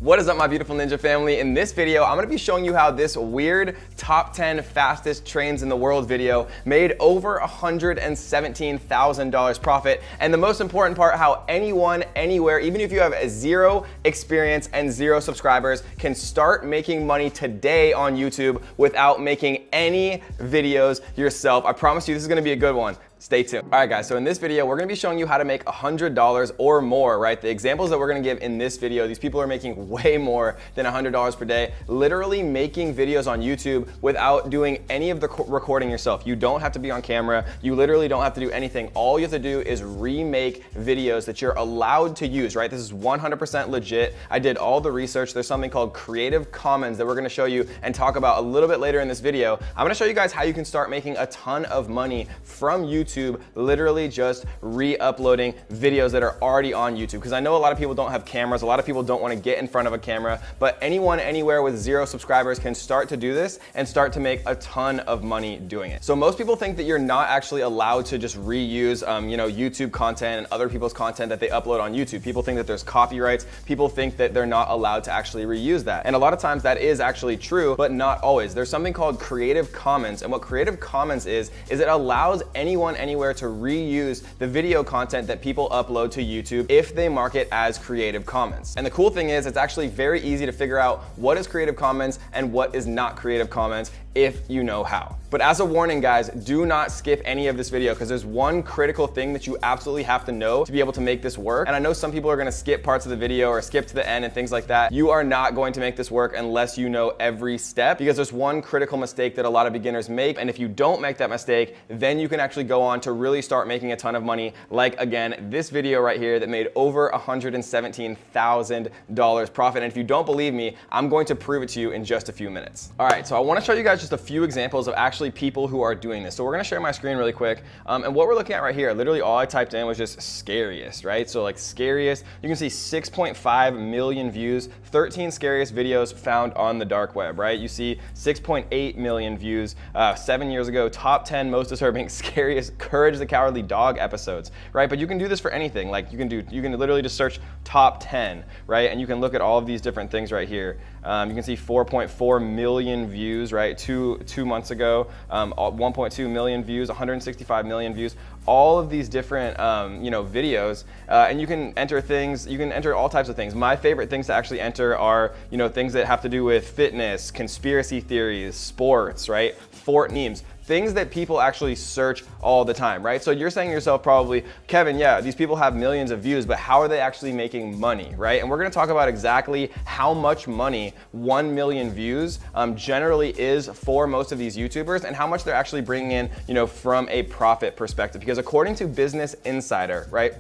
What is up, my beautiful ninja family? In this video, I'm gonna be showing you how this weird top 10 fastest trains in the world video made over $117,000 profit. And the most important part, how anyone, anywhere, even if you have zero experience and zero subscribers, can start making money today on YouTube without making any videos yourself. I promise you, this is gonna be a good one. Stay tuned. All right, guys, so in this video, we're gonna be showing you how to make $100 or more, right? The examples that we're gonna give in this video, these people are making way more than $100 per day, literally making videos on YouTube without doing any of the recording yourself. You don't have to be on camera. You literally don't have to do anything. All you have to do is remake videos that you're allowed to use, right? This is 100% legit. I did all the research. There's something called Creative Commons that we're gonna show you and talk about a little bit later in this video. I'm gonna show you guys how you can start making a ton of money from YouTube, literally just re-uploading videos that are already on YouTube. Because I know a lot of people don't have cameras, a lot of people don't want to get in front of a camera, but anyone, anywhere with zero subscribers can start to do this and start to make a ton of money doing it. So most people think that you're not actually allowed to just reuse YouTube content and other people's content that they upload on YouTube. People think that there's copyrights. People think that they're not allowed to actually reuse that. And a lot of times that is actually true, but not always. There's something called Creative Commons, and what Creative Commons is it allows anyone, anywhere to reuse the video content that people upload to YouTube if they mark it as Creative Commons. And the cool thing is it's actually very easy to figure out what is Creative Commons and what is not Creative Commons if you know how. But as a warning, guys, do not skip any of this video because there's one critical thing that you absolutely have to know to be able to make this work. And I know some people are gonna skip parts of the video or skip to the end and things like that. You are not going to make this work unless you know every step, because there's one critical mistake that a lot of beginners make. And if you don't make that mistake, then you can actually go on to really start making a ton of money. Like, again, this video right here that made over $117,000 profit. And if you don't believe me, I'm going to prove it to you in just a few minutes. All right, so I wanna show you guys just a few examples of actually people who are doing this. So we're gonna share my screen really quick. And what we're looking at right here, literally all I typed in was just scariest, right? So like scariest, you can see 6.5 million views, 13 scariest videos found on the dark web, right? You see 6.8 million views 7 years ago, top 10 most disturbing, scariest Courage the Cowardly Dog episodes, right? But you can do this for anything. Like you can literally just search top 10, right? And you can look at all of these different things right here. You can see 4.4 million views, right? Two months ago, 1.2 million views, 165 million views, all of these different videos, and you can enter things, you can enter all types of things. My favorite things to actually enter are things that have to do with fitness, conspiracy theories, sports, right? Fort memes. Things that people actually search all the time, right? So you're saying to yourself probably, Kevin, yeah, these people have millions of views, but how are they actually making money, right? And we're gonna talk about exactly how much money 1 million views generally is for most of these YouTubers and how much they're actually bringing in, from a profit perspective. Because according to Business Insider, right,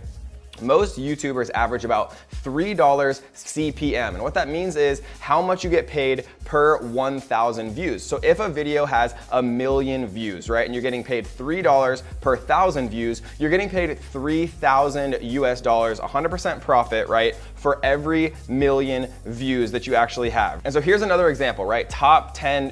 most YouTubers average about $3 CPM. And what that means is how much you get paid per 1,000 views. So if a video has 1 million views, right, and you're getting paid $3 per 1,000 views, you're getting paid $3,000 US, 100% profit, right, for every 1 million views that you actually have. And so here's another example, right? Top 10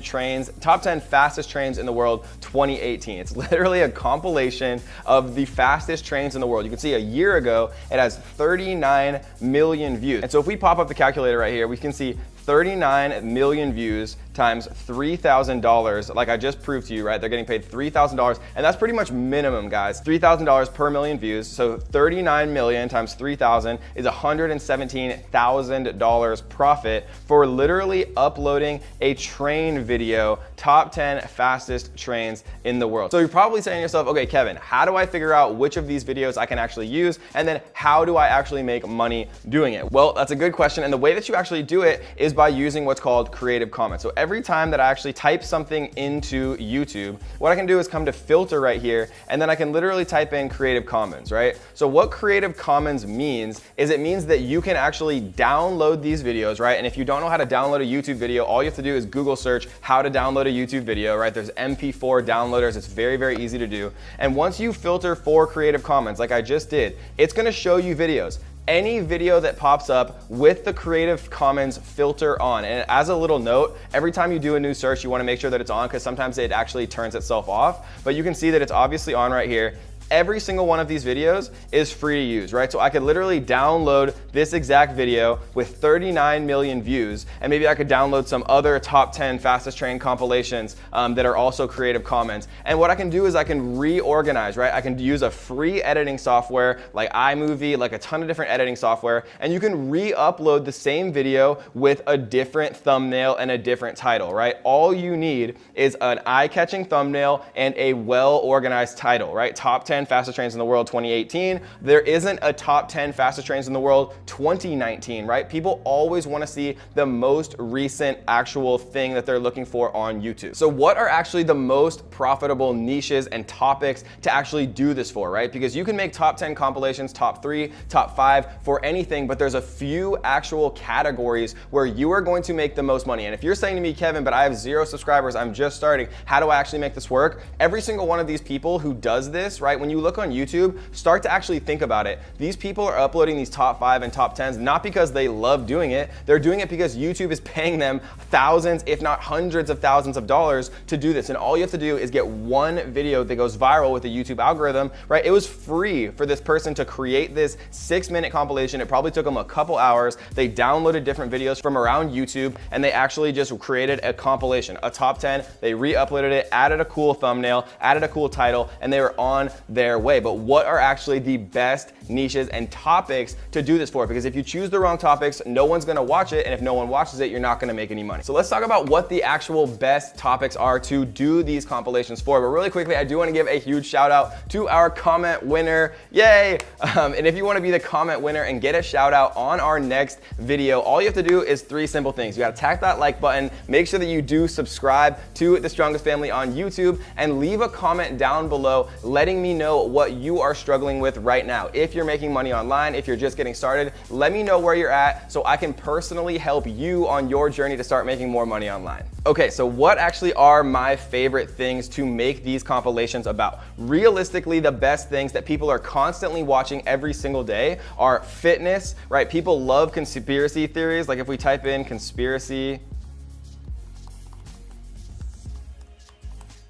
fastest trains in the world, 2018. It's literally a compilation of the fastest trains in the world. You can see a year ago, it has 39 million views. And so if we pop up the calculator right here, we can see 39 million views times $3,000, like I just proved to you, right? They're getting paid $3,000, and that's pretty much minimum, guys. $3,000 per million views. So 39 million times 3,000 is $117,000 profit for literally uploading a train video, top 10 fastest trains in the world. So you're probably saying to yourself, okay, Kevin, how do I figure out which of these videos I can actually use? And then how do I actually make money doing it? Well, that's a good question. And the way that you actually do it is by using what's called Creative Commons. So every time that I actually type something into YouTube, what I can do is come to filter right here, and then I can literally type in Creative Commons, right? So what Creative Commons means is it means that you can actually download these videos, right? And if you don't know how to download a YouTube video, all you have to do is Google search how to download a YouTube video, right? There's MP4 downloaders. It's very, very easy to do. And once you filter for Creative Commons, like I just did, it's gonna show you videos. Any video that pops up with the Creative Commons filter on. And as a little note, every time you do a new search, you wanna make sure that it's on because sometimes it actually turns itself off. But you can see that it's obviously on right here. every single one of these videos is free to use, right? So I could literally download this exact video with 39 million views, and maybe I could download some other top 10 fastest train compilations that are also Creative Commons. And what I can do is I can reorganize, right? I can use a free editing software like iMovie, like a ton of different editing software, and you can re-upload the same video with a different thumbnail and a different title, right? All you need is an eye-catching thumbnail and a well-organized title, right? Top 10 fastest trains in the world 2018. There isn't a top 10 fastest trains in the world 2019, right? People always want to see the most recent actual thing that they're looking for on YouTube. So what are actually the most profitable niches and topics to actually do this for, right? Because you can make top 10 compilations, top 3, top 5 for anything, but there's a few actual categories where you are going to make the most money. And if you're saying to me, Kevin, but I have 0 subscribers, I'm just starting, how do I actually make this work? Every single one of these people who does this, right? When you look on YouTube, start to actually think about it. These people are uploading these top 5 and top 10s not because they love doing it. They're doing it because YouTube is paying them thousands, if not hundreds of thousands of dollars to do this. And all you have to do is get one video that goes viral with the YouTube algorithm, right? It was free for this person to create this 6-minute compilation. It probably took them a couple hours. They downloaded different videos from around YouTube, and they actually just created a compilation, a top 10. They re-uploaded it, added a cool thumbnail, added a cool title, and they were on their way. But what are actually the best niches and topics to do this for? Because if you choose the wrong topics, no one's gonna watch it, and if no one watches it, you're not gonna make any money. So let's talk about what the actual best topics are to do these compilations for. But really quickly, I do wanna give a huge shout out to our comment winner. Yay! And if you wanna be the comment winner and get a shout out on our next video, all you have to do is 3 simple things. You gotta tap that like button, make sure that you do subscribe to The Strongest Family on YouTube, and leave a comment down below letting me know what you are struggling with right now. If you're making money online, if you're just getting started, let me know where you're at so I can personally help you on your journey to start making more money online. Okay, so what actually are my favorite things to make these compilations about? Realistically, the best things that people are constantly watching every single day are fitness, right? People love conspiracy theories. Like if we type in conspiracy,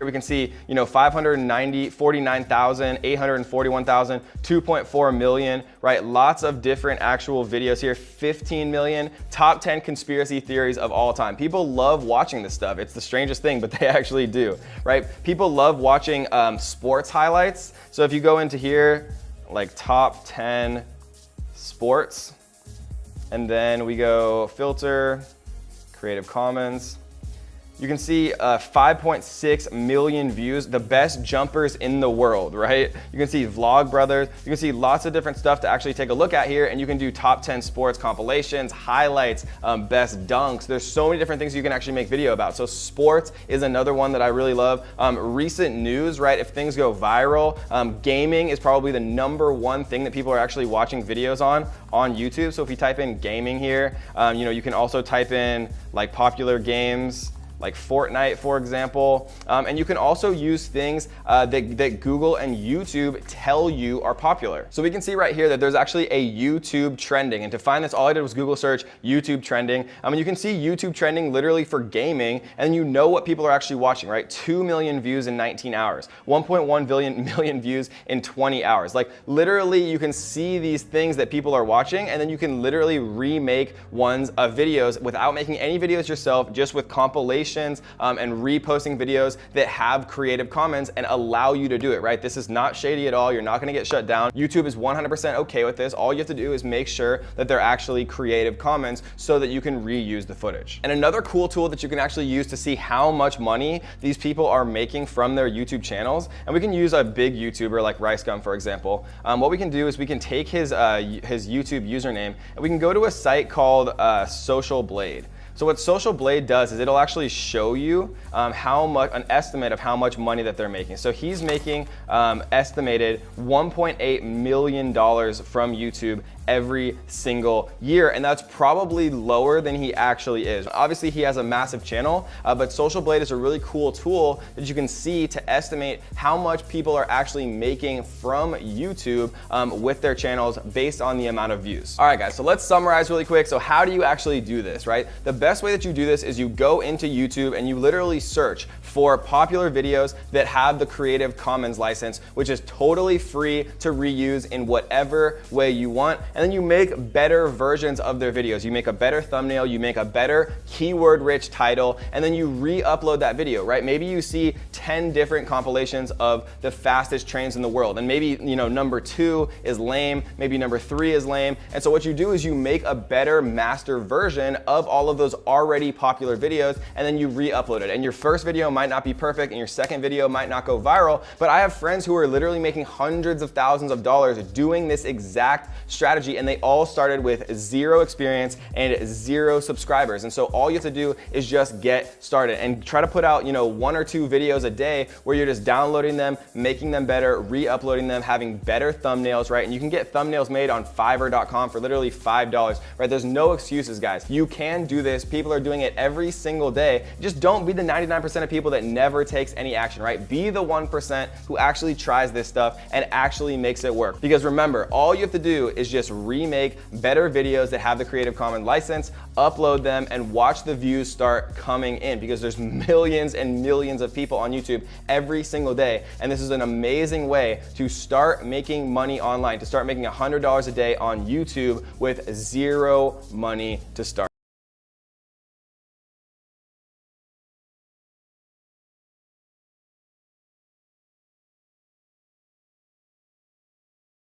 we can see, 549,000, 841,000, 2.4 million, right? Lots of different actual videos here, 15 million, top 10 conspiracy theories of all time. People love watching this stuff. It's the strangest thing, but they actually do, right? People love watching sports highlights. So if you go into here, like top 10 sports, and then we go filter, Creative Commons, you can see 5.6 million views, the best jumpers in the world, right? You can see Vlogbrothers, you can see lots of different stuff to actually take a look at here, and you can do top 10 sports compilations, highlights, best dunks. There's so many different things you can actually make video about. So sports is another one that I really love. Recent news, right? If things go viral, gaming is probably the #1 thing that people are actually watching videos on YouTube. So if you type in gaming here, you can also type in like popular games, like Fortnite, for example. And you can also use things that Google and YouTube tell you are popular. So we can see right here that there's actually a YouTube trending. And to find this, all I did was Google search YouTube trending. And you can see YouTube trending literally for gaming, and you know what people are actually watching, right? 2 million views in 19 hours, 1.1 million views in 20 hours. Like literally you can see these things that people are watching, and then you can literally remake ones of videos without making any videos yourself, just with compilations and reposting videos that have Creative Commons and allow you to do it, right? This is not shady at all. You're not gonna get shut down. YouTube is 100% okay with this. All you have to do is make sure that they're actually Creative Commons so that you can reuse the footage. And another cool tool that you can actually use to see how much money these people are making from their YouTube channels, and we can use a big YouTuber like RiceGum, for example. What we can do is we can take his YouTube username, and we can go to a site called Social Blade. So what Social Blade does is it'll actually show you an estimate of how much money that they're making. So he's making estimated $1.8 million from YouTube every single year, and that's probably lower than he actually is. Obviously, he has a massive channel, but Social Blade is a really cool tool that you can see to estimate how much people are actually making from YouTube with their channels based on the amount of views. All right, guys, so let's summarize really quick. So how do you actually do this, right? The best way that you do this is you go into YouTube and you literally search for popular videos that have the Creative Commons license, which is totally free to reuse in whatever way you want. And then you make better versions of their videos. You make a better thumbnail, you make a better keyword-rich title, and then you re-upload that video, right? Maybe you see 10 different compilations of the fastest trains in the world, and maybe, you know, number 2 is lame, maybe number 3 is lame. And so what you do is you make a better master version of all of those already popular videos, and then you re-upload it. And your first video might not be perfect, and your second video might not go viral, but I have friends who are literally making hundreds of thousands of dollars doing this exact strategy, and they all started with 0 experience and 0 subscribers. And so all you have to do is just get started and try to put out, you know, 1 or 2 videos a day where you're just downloading them, making them better, re-uploading them, having better thumbnails, right? And you can get thumbnails made on Fiverr.com for literally $5, right? There's no excuses, guys. You can do this. People are doing it every single day. Just don't be the 99% of people that never takes any action, right? Be the 1% who actually tries this stuff and actually makes it work. Because remember, all you have to do is just remake better videos that have the Creative Commons license, upload them, and watch the views start coming in, because there's millions and millions of people on YouTube every single day. And this is an amazing way to start making money online, to start making $100 a day on YouTube with 0 money to start.